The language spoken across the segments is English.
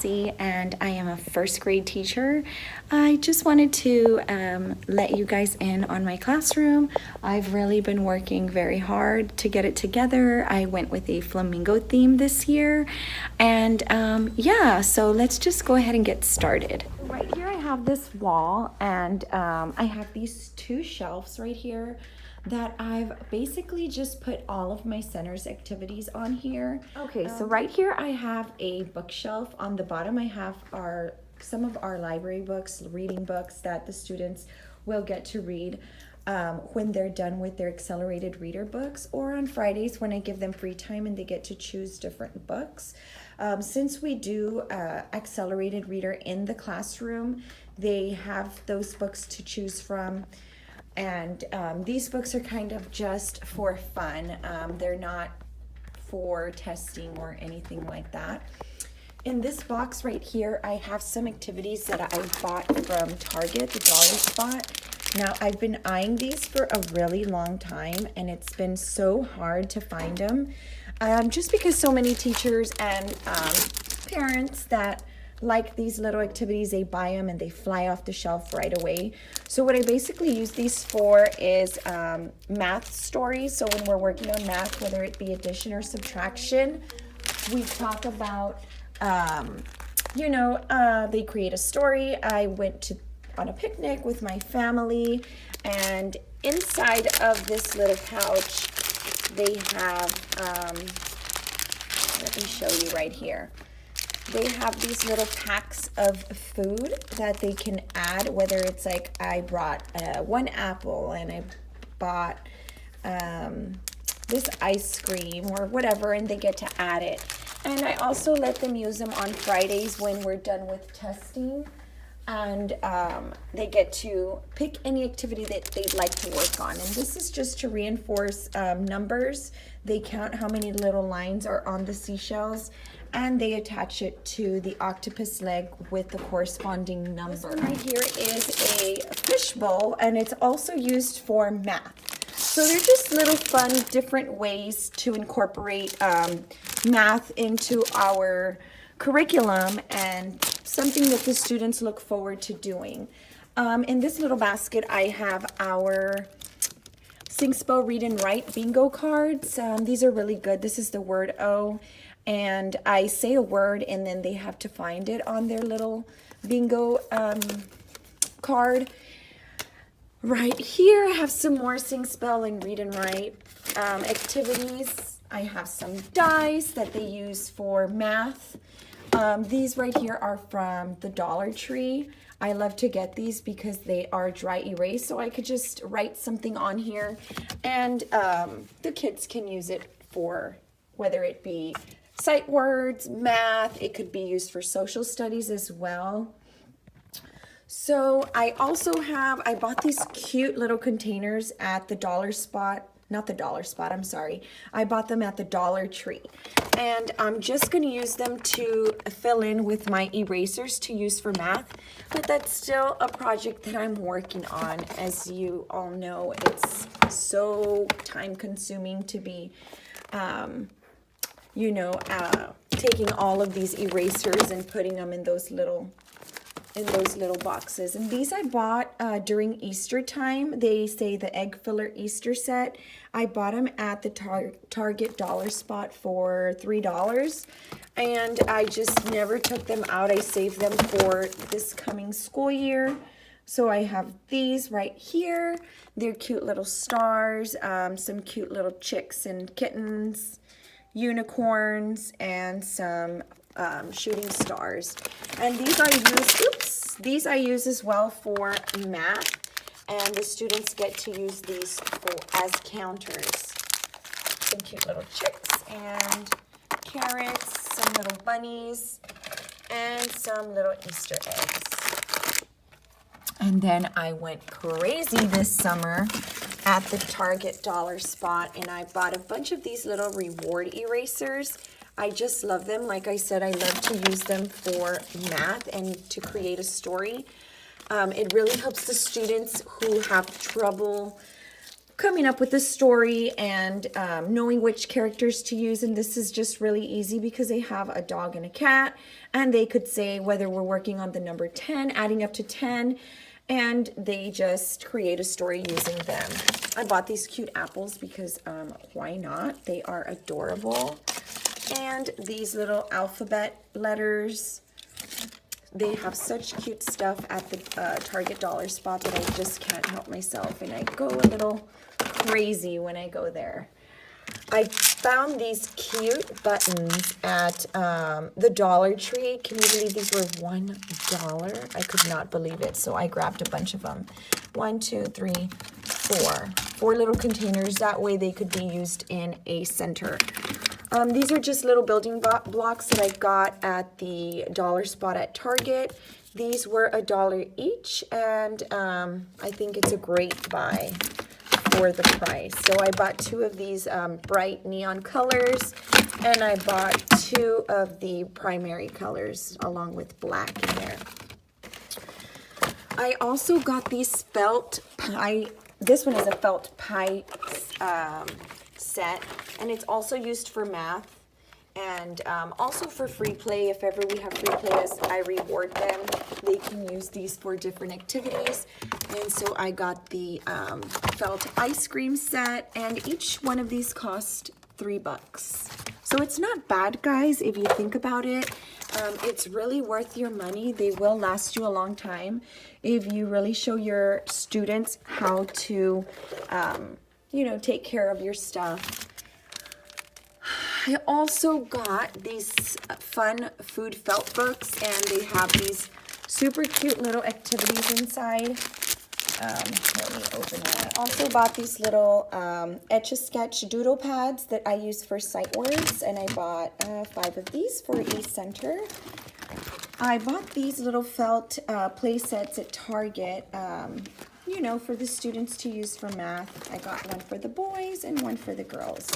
Cassie, and I am a first grade teacher. I just wanted to let you guys in on my classroom. I've really been working very hard to get it together. I went with a flamingo theme this year, and yeah, so let's just go ahead and get started. Right here I have this wall, and I have these two shelves right here that I've basically just put all of my center's activities on here. Okay, so right here I have a bookshelf. On the bottom I have some of our library books, reading books that the students will get to read when they're done with their accelerated reader books, or on Fridays when I give them free time and they get to choose different books. Since we do accelerated reader in the classroom, they have those books to choose from. And these books are kind of just for fun. They're not for testing or anything like that. In this box right here, I have some activities that I bought from Target, the Dollar Spot. Now, I've been eyeing these for a really long time, and it's been so hard to find them. Just because so many teachers and parents that like these little activities, they buy them and they fly off the shelf right away. So what I basically use these for is math stories. So when we're working on math, whether it be addition or subtraction, we talk about, they create a story. I went on a picnic with my family, and inside of this little pouch, they have, let me show you right here. They have these little packs of food that they can add, whether it's like I brought one apple and I bought this ice cream or whatever, and they get to add it. And I also let them use them on Fridays when we're done with testing, and they get to pick any activity that they'd like to work on. And this is just to reinforce numbers. They count how many little lines are on the seashells, and they attach it to the octopus leg with the corresponding number. This one right here is a fishbowl, and it's also used for math. So they're just little fun, different ways to incorporate math into our curriculum, and something that the students look forward to doing. In this little basket, I have our Sing, Spell, Read, and Write bingo cards. These are really good. This is the word O, and I say a word, and then they have to find it on their little bingo card. Right here, I have some more Sing, Spell, and Read, and Write activities. I have some dice that they use for math. These right here are from the Dollar Tree. I love to get these because they are dry erase, so I could just write something on here, and the kids can use it for whether it be sight words, math. It could be used for social studies as well. So I bought these cute little containers at the Dollar Spot. Not the Dollar Spot, I'm sorry. I bought them at the Dollar Tree. And I'm just going to use them to fill in with my erasers to use for math. But that's still a project that I'm working on. As you all know, it's so time consuming to be, taking all of these erasers and putting them in those little boxes. And these I bought during Easter time. They say the egg filler Easter set. I bought them at the Target Dollar Spot for $3, and I just never took them out. I saved them for this coming school year. So I have these right here. They're cute little stars, some cute little chicks and kittens, unicorns, and some shooting stars. And these I use as well for math, and the students get to use these as counters. Some cute little chicks and carrots, some little bunnies, and some little Easter eggs. And then I went crazy this summer at the Target Dollar Spot, and I bought a bunch of these little reward erasers. I just love them. Like I said, I love to use them for math and to create a story. It really helps the students who have trouble coming up with the story and knowing which characters to use. And this is just really easy because they have a dog and a cat, and they could say whether we're working on the number 10, adding up to 10, and they just create a story using them. I bought these cute apples because why not? They are adorable. And these little alphabet letters. They have such cute stuff at the Target dollar spot that I just can't help myself, and I go a little crazy when I go there. I found these cute buttons at the Dollar Tree. Can you believe these were $1? I could not believe it, so I grabbed a bunch of them. 1, 2, 3, 4. 4 little containers. That way they could be used in a center. These are just little building blocks that I got at the dollar spot at Target. These were $1 each, and I think it's a great buy for the price. So I bought 2 of these bright neon colors, and I bought 2 of the primary colors along with black in there. I also got these felt pie. This one is a felt pie set, and it's also used for math and also for free play. If ever we have free players, I reward them. They can use these for different activities. And so I got the felt ice cream set, and each one of these cost $3. So it's not bad, guys, if you think about it. It's really worth your money. They will last you a long time if you really show your students how to you know, take care of your stuff. I also got these fun food felt books, and they have these super cute little activities inside. Let me open that. I also bought these little Etch-a-Sketch doodle pads that I use for sight words, and I bought 5 of these for each center. I bought these little felt play sets at Target, you know, for the students to use for math. I got one for the boys and one for the girls.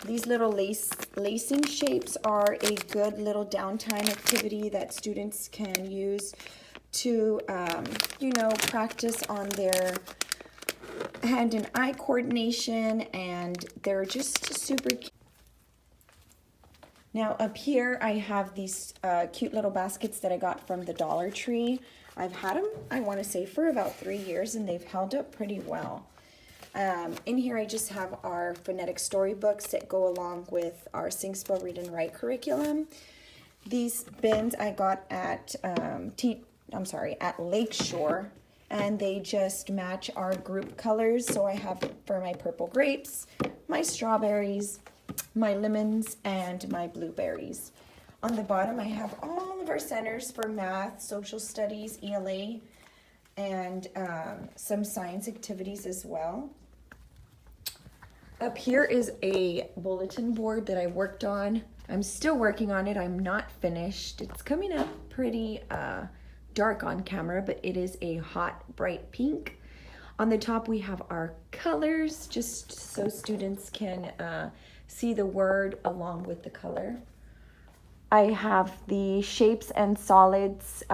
These little lacing shapes are a good little downtime activity that students can use to, you know, practice on their hand and eye coordination, and they're just super cute. Now up here I have these cute little baskets that I got from the Dollar Tree. I've had them, I want to say, for about 3 years, and they've held up pretty well. In here I just have our phonetic storybooks that go along with our Sing, Spell, Read, and Write curriculum. These bins I got at at Lakeshore, and they just match our group colors. So I have for my purple grapes, my strawberries, my lemons, and my blueberries. On the bottom, I have all of our centers for math, social studies, ELA, and some science activities as well. Up here is a bulletin board that I worked on. I'm still working on it. I'm not finished. It's coming up pretty dark on camera, but it is a hot, bright pink. On the top, we have our colors, just so students can see the word along with the color. I have the shapes and solids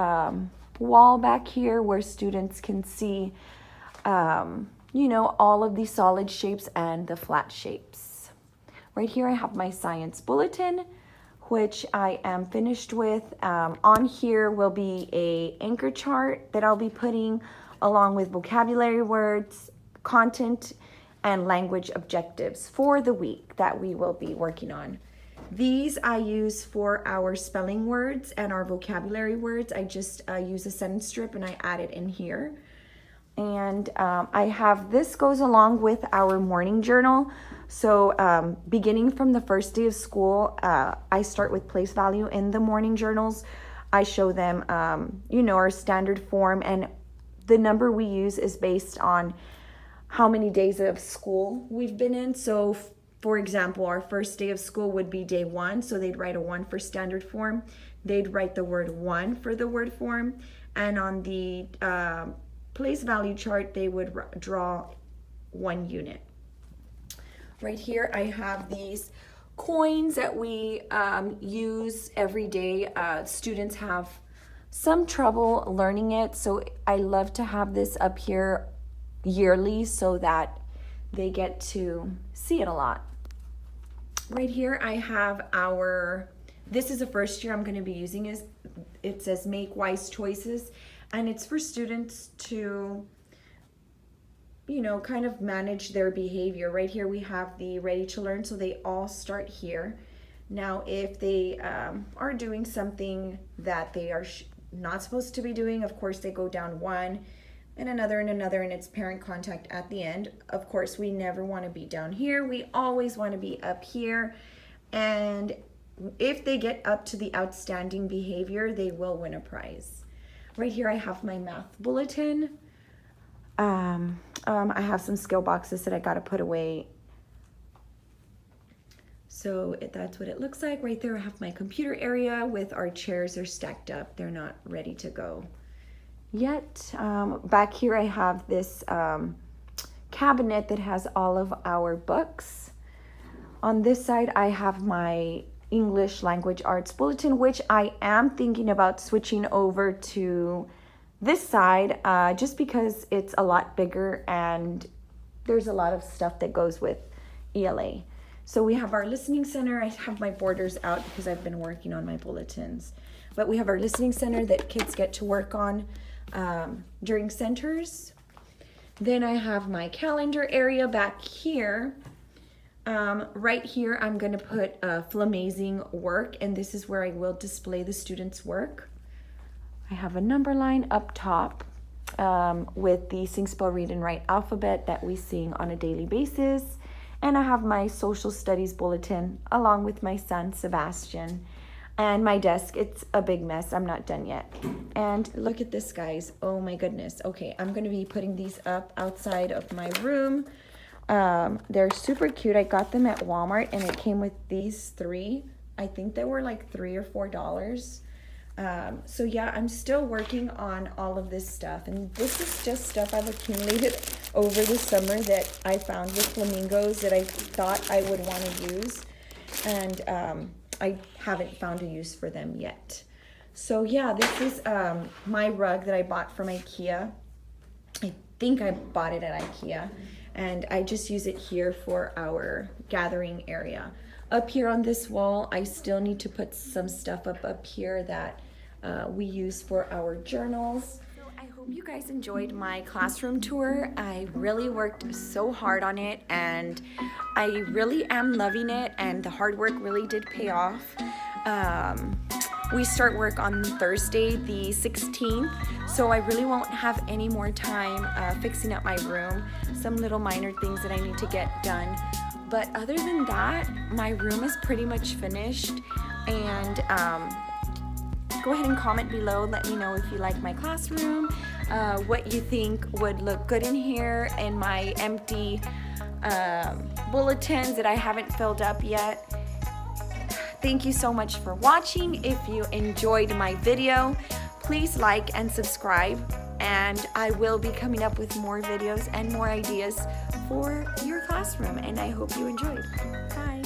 wall back here where students can see, you know, all of the solid shapes and the flat shapes. Right here I have my science bulletin, which I am finished with. On here will be a anchor chart that I'll be putting along with vocabulary words, content, and language objectives for the week that we will be working on. These I use for our spelling words and our vocabulary words. I just use a sentence strip and I add it in here. And I have, this goes along with our morning journal. So beginning from the first day of school, I start with place value in the morning journals. I show them, you know, our standard form, and the number we use is based on how many days of school we've been in. So for example, our first day of school would be day 1, so they'd write a 1 for standard form. They'd write the word 1 for the word form, and on the place value chart, they would draw 1 unit. Right here, I have these coins that we use every day. Students have some trouble learning it, so I love to have this up here yearly so that they get to see it a lot. Right here I have this is the first year I'm going to be using is it says make wise choices, and it's for students to, you know, kind of manage their behavior. Right here we have the ready to learn, so they all start here. Now if they are doing something that they are not supposed to be doing, of course they go down one and another and another, and it's parent contact at the end. Of course we never want to be down here, we always want to be up here, and if they get up to the outstanding behavior, they will win a prize. Right here I have my math bulletin. I have some skill boxes that I got to put away. So that's what it looks like. Right there I have my computer area with our chairs are stacked up. They're not ready to go yet. Back here I have this cabinet that has all of our books. On this side I have my English language arts bulletin, which I am thinking about switching over to this side just because it's a lot bigger and there's a lot of stuff that goes with ELA. So we have our listening center. I have my borders out because I've been working on my bulletins, but we have our listening center that kids get to work on during centers. Then I have my calendar area back here. Right here I'm going to put Flamazing work, and this is where I will display the students' work. I have a number line up top with the Sing, Spell, Read, and Write alphabet that we sing on a daily basis. And I have my social studies bulletin along with my son, Sebastian. And my desk, it's a big mess. I'm not done yet. And look at this, guys. Oh my goodness. Okay, I'm going to be putting these up outside of my room. They're super cute. I got them at Walmart and it came with these 3. I think they were like $3 or $4. So yeah, I'm still working on all of this stuff, and this is just stuff I've accumulated over the summer that I found with flamingos that I thought I would want to use, and I haven't found a use for them yet. So yeah, this is my rug that I bought from IKEA. I think I bought it at IKEA, and I just use it here for our gathering area. Up here on this wall, I still need to put some stuff up here that we use for our journals. So I hope you guys enjoyed my classroom tour. I really worked so hard on it, and I really am loving it, and the hard work really did pay off. We start work on Thursday the 16th, so I really won't have any more time fixing up my room. Some little minor things that I need to get done. But other than that, my room is pretty much finished, and go ahead and comment below. Let me know if you like my classroom, what you think would look good in here, and my empty bulletins that I haven't filled up yet. Thank you so much for watching. If you enjoyed my video, please like and subscribe, and I will be coming up with more videos and more ideas for your classroom, and I hope you enjoyed. Bye.